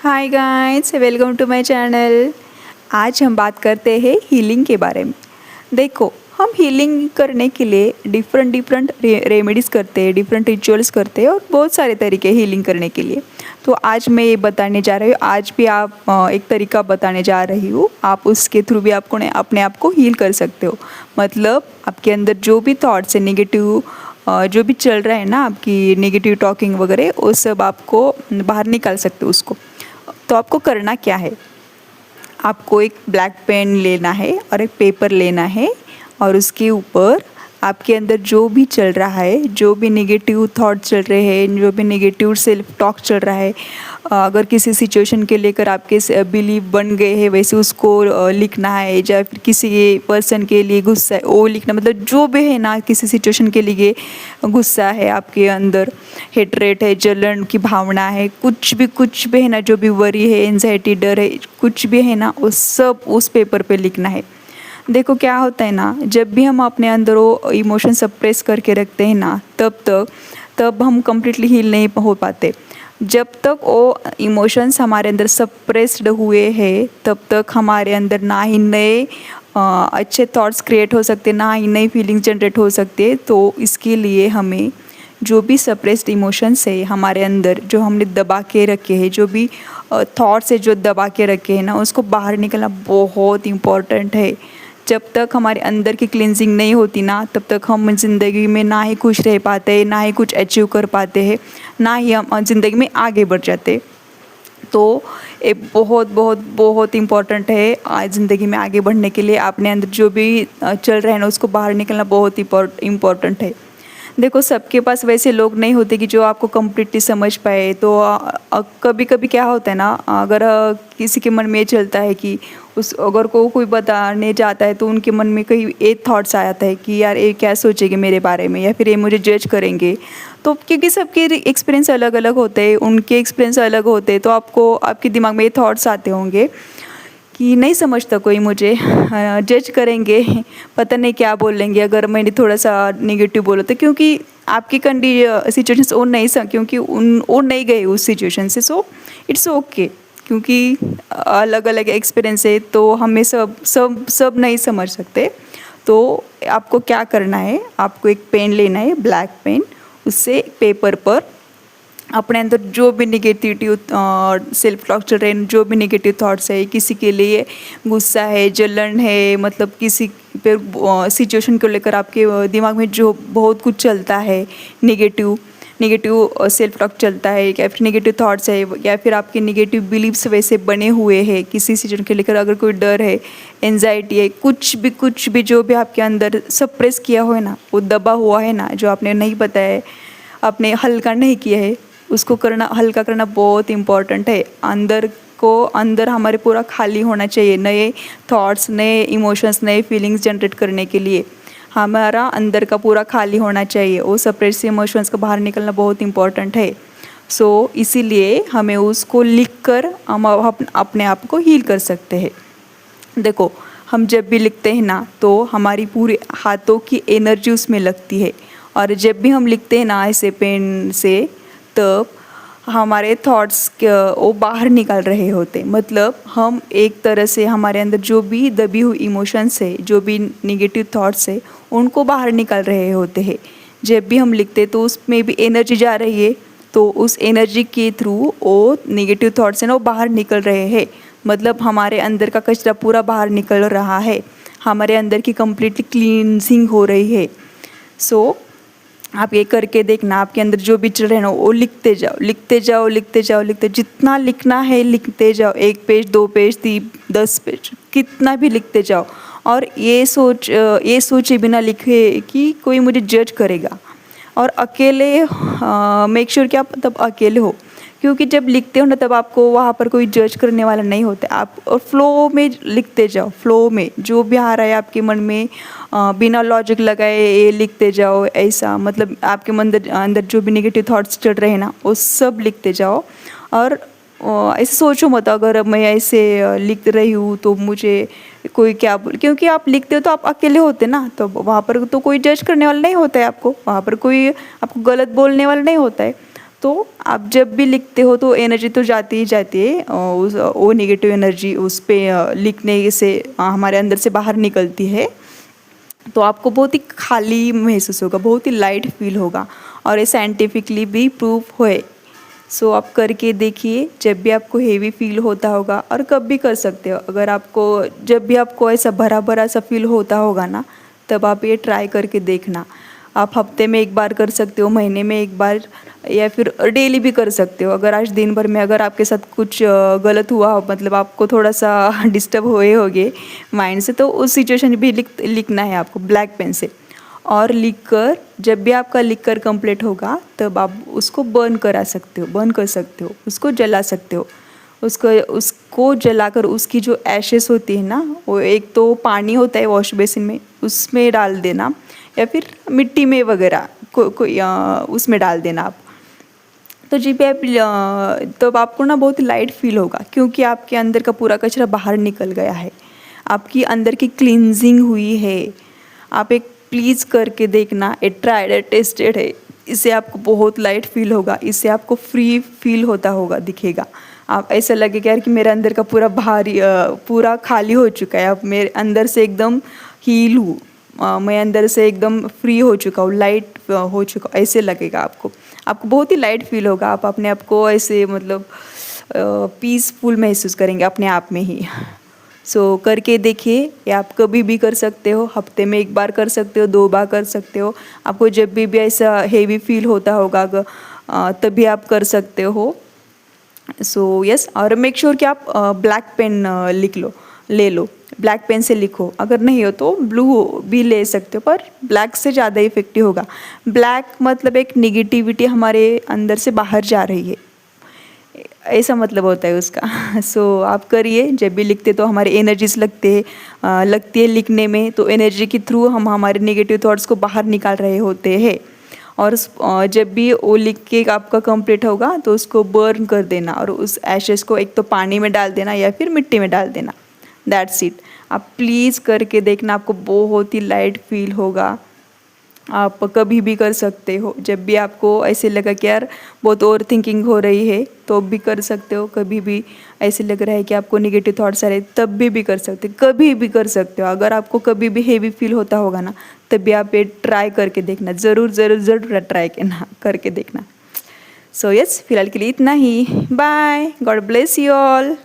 Hi guys, welcome to my channel. आज हम बात करते हैं हीलिंग के बारे में। देखो, हम हीलिंग करने के लिए डिफरेंट रेमेडीज़ करते हैं, डिफरेंट रिचुअल्स करते हैं और बहुत सारे तरीके हीलिंग करने के लिए। तो आज मैं ये बताने जा रही हूँ, आज भी आप एक तरीका बताने जा रही हूँ। आप उसके थ्रू भी आपको अपने आप को हील कर सकते हो। मतलब आपके अंदर जो भी थॉट्स है नेगेटिव, जो भी चल रहा है ना, आपकी नेगेटिव टॉकिंग वगैरह, वो सब आपको बाहर निकाल सकते हो उसको। तो आपको करना क्या है, आपको एक ब्लैक पेन लेना है और एक पेपर लेना है और उसके ऊपर आपके अंदर जो भी चल रहा है, जो भी नेगेटिव थॉट चल रहे हैं, जो भी नेगेटिव सेल्फ टॉक चल रहा है, अगर किसी सिचुएशन के लेकर आपके बिलीव बन गए हैं वैसे उसको लिखना है, या फिर किसी पर्सन के लिए गुस्सा है वो लिखना। मतलब जो भी है ना, किसी सिचुएशन के लिए गुस्सा है आपके अंदर, हेटरेट है, जलन की भावना है, कुछ भी है ना, जो भी वरी है, एंजाइटी, डर है, कुछ भी है ना, वो सब उस पेपर पे लिखना है। देखो क्या होता है ना, जब भी हम अपने अंदर वो इमोशन सप्रेस करके रखते हैं ना, तब हम कम्प्लीटली हील नहीं हो पाते। जब तक वो इमोशंस हमारे अंदर सप्रेस्ड हुए हैं, तब तक हमारे अंदर ना ही नए अच्छे थॉट्स क्रिएट हो सकते, ना ही नई फीलिंग्स जनरेट हो सकते। तो इसके लिए हमें जो भी सप्रेस्ड इमोशंस है हमारे अंदर, जो हमने दबा के रखे हैं, जो भी थॉट्स है जो दबा के रखे हैं ना, उसको बाहर निकलना बहुत इम्पॉर्टेंट है। जब तक हमारे अंदर की क्लिनजिंग नहीं होती ना, तब तक हम ज़िंदगी में ना ही खुश रह पाते, ना ही कुछ अचीव कर पाते हैं, ना ही हम ज़िंदगी में आगे बढ़ जाते। तो ये बहुत बहुत बहुत इम्पॉर्टेंट है आज ज़िंदगी में आगे बढ़ने के लिए। अपने अंदर जो भी चल रहा है ना, उसको बाहर निकलना बहुत इम्पॉर्टेंट है। देखो, सबके पास वैसे लोग नहीं होते कि जो आपको कम्प्लीटली समझ पाए। तो कभी कभी क्या होता है ना, अगर किसी के मन में ये चलता है कि अगर कोई बताने जाता है तो उनके मन में कहीं एक थॉट्स आ जाता है कि यार ये क्या सोचेंगे मेरे बारे में, या फिर ये मुझे जज करेंगे। तो क्योंकि सबके एक्सपीरियंस अलग अलग होते हैं, उनके एक्सपीरियंस अलग होते हैं, तो आपको आपके दिमाग में ये थॉट्स आते होंगे कि नहीं समझता कोई मुझे, जज करेंगे, पता नहीं क्या बोलेंगे अगर मैंने थोड़ा सा नेगेटिव बोला तो। क्योंकि आपकी सिचुएशंस वो नहीं क्योंकि वो नहीं गए उस सिचुएशन से। सो इट्स ओके, क्योंकि अलग अलग एक्सपीरियंस है, तो हमें सब नहीं समझ सकते। तो आपको क्या करना है, आपको एक पेन लेना है, ब्लैक पेन। उससे पेपर पर अपने अंदर जो भी निगेटिव सेल्फ टॉक चल रहे हैं, जो भी नेगेटिव थॉट्स है, किसी के लिए गुस्सा है, जलन है, मतलब किसी पे सिचुएशन को लेकर आपके दिमाग में जो बहुत कुछ चलता है, नेगेटिव सेल्फ टॉक चलता है, या फिर नेगेटिव थॉट्स है, या फिर आपके नेगेटिव बिलीव्स वैसे बने हुए हैं किसी सिचुएशन के लेकर, अगर कोई डर है, एंजाइटी है, कुछ भी जो भी आपके अंदर सप्रेस किया हुआ है ना, वो दबा हुआ है ना, जो आपने नहीं बताया है, आपने हल्का नहीं किया है, उसको हल्का करना बहुत इम्पॉर्टेंट है। अंदर हमारे पूरा खाली होना चाहिए, नए थॉट्स, नए इमोशंस, नए फीलिंग्स जनरेट करने के लिए हमारा अंदर का पूरा खाली होना चाहिए। वो सप्रेस इमोशंस का बाहर निकलना बहुत इम्पॉर्टेंट है। सो इसीलिए हमें उसको लिख कर हम अपने आप को हील कर सकते हैं। देखो, हम जब भी लिखते हैं ना, तो हमारी पूरी हाथों की एनर्जी उसमें लगती है, और जब भी हम लिखते हैं ना ऐसे पेन से, तब हमारे थॉट्स वो बाहर निकल रहे होते। मतलब हम एक तरह से हमारे अंदर जो भी दबी हुई इमोशंस है, जो भी नेगेटिव थॉट्स है, उनको बाहर निकल रहे होते हैं। जब भी हम लिखते तो उसमें भी एनर्जी जा रही है, तो उस एनर्जी के थ्रू वो नेगेटिव थॉट्स हैं ना, वो बाहर निकल रहे हैं। मतलब हमारे अंदर का कचरा पूरा बाहर निकल रहा है, हमारे अंदर की कम्प्लीटली क्लींजिंग हो रही है। सो आप ये करके देखना, आपके अंदर जो भी चल रहे हैं ना, वो लिखते जाओ, जितना लिखना है लिखते जाओ। 1 पेज, 2 पेज, 10 पेज, कितना भी लिखते जाओ। और ये सोचे बिना लिखे कि कोई मुझे जज करेगा। और अकेले मेक श्योर कि आप तब अकेले हो, क्योंकि जब लिखते हो ना, तब आपको वहाँ पर कोई जज करने वाला नहीं होता। आप और फ्लो में लिखते जाओ, फ्लो में जो भी आ रहा है आपके मन में, बिना लॉजिक लगाए ये लिखते जाओ। ऐसा मतलब आपके मन अंदर जो भी नेगेटिव थॉट्स चल रहे हैं ना, वो सब लिखते जाओ। और ऐसे सोचो मत, अगर मैं ऐसे लिख रही हूँ तो मुझे कोई क्या बोल, क्योंकि आप लिखते हो तो आप अकेले होते ना, तो वहाँ पर तो कोई जज करने वाला नहीं होता है आपको, वहाँ पर कोई आपको गलत बोलने वाला नहीं होता है। तो आप जब भी लिखते हो तो एनर्जी तो जाती ही जाती है, उस वो नेगेटिव एनर्जी उस पे लिखने से हमारे अंदर से बाहर निकलती है। तो आपको बहुत ही खाली महसूस होगा, बहुत ही लाइट फील होगा, और ये साइंटिफिकली भी प्रूफ है। सो आप करके देखिए, जब भी आपको हेवी फील होता होगा, और कब भी कर सकते हो। अगर आपको जब भी आपको ऐसा भरा भरा सा फील होता होगा ना, तब आप ये ट्राई करके देखना। आप हफ्ते में एक बार कर सकते हो, महीने में एक बार, या फिर डेली भी कर सकते हो। अगर आज दिन भर में अगर आपके साथ कुछ गलत हुआ हो, मतलब आपको थोड़ा सा डिस्टर्ब हुए होगे माइंड से, तो उस सिचुएशन भी लिखना है आपको ब्लैक पेन से। और लिखकर जब भी आपका लिखकर कंप्लीट होगा, तब आप उसको बर्न करा सकते हो, बर्न कर सकते हो, उसको जला सकते हो। उसको जलाकर उसकी जो ऐशेस होती है ना, वो एक तो पानी होता है वॉश बेसिन में, उसमें डाल देना, या फिर मिट्टी में वगैरह कोई उसमें डाल देना आप। तो जी पे आप तब आपको ना बहुत लाइट फील होगा, क्योंकि आपके अंदर का पूरा कचरा बाहर निकल गया है, आपकी अंदर की क्लींजिंग हुई है। आप एक प्लीज़ करके देखना, ए ट्राइड ए टेस्टेड है। इससे आपको बहुत लाइट फील होगा, इससे आपको फ्री फील होता होगा, दिखेगा। आप ऐसा लगेगा यार कि मेरे अंदर का पूरा भारी पूरा खाली हो चुका है, अब मेरे अंदर से एकदम हील हूँ, मैं अंदर से एकदम फ्री हो चुका हूँ, लाइट हो चुका, ऐसे लगेगा आपको। आपको बहुत ही लाइट फील होगा, आप अपने आप को ऐसे मतलब पीसफुल महसूस करेंगे अपने आप में ही। सो करके देखिए, ये आप कभी भी कर सकते हो, हफ्ते में एक बार कर सकते हो, 2 बार कर सकते हो। आपको जब भी ऐसा हेवी फील होता होगा तभी आप कर सकते हो। सो यस, और मेक श्योर कि आप ब्लैक पेन ले लो, ब्लैक पेन से लिखो। अगर नहीं हो तो ब्लू भी ले सकते हो, पर ब्लैक से ज़्यादा इफेक्टिव होगा। ब्लैक मतलब एक निगेटिविटी हमारे अंदर से बाहर जा रही है, ऐसा मतलब होता है उसका। सो आप करिए, जब भी लिखते तो हमारे एनर्जीज लगती है लिखने में, तो एनर्जी के थ्रू हम हमारे नेगेटिव थॉट्स को बाहर निकाल रहे होते हैं। और जब भी वो लिख के आपका कंप्लीट होगा, तो उसको बर्न कर देना, और उस एशेस को एक तो पानी में डाल देना या फिर मिट्टी में डाल देना। That's it. आप प्लीज़ करके देखना, आपको बहुत ही लाइट फील होगा। आप कभी भी कर सकते हो, जब भी आपको ऐसे लगा कि यार बहुत ओवर थिंकिंग हो रही है, तो भी कर सकते हो। कभी भी ऐसे लग रहा है कि आपको नेगेटिव थॉट्स आ रहे, तब भी कर सकते हो, कभी भी कर सकते हो। अगर आपको कभी भी हेवी फील होता होगा ना, तब भी आप ये ट्राई करके देखना, ज़रूर ज़रूर ज़रूर ट्राई करके देखना। सो यस, फिलहाल के लिए इतना ही। Bye, God bless you all.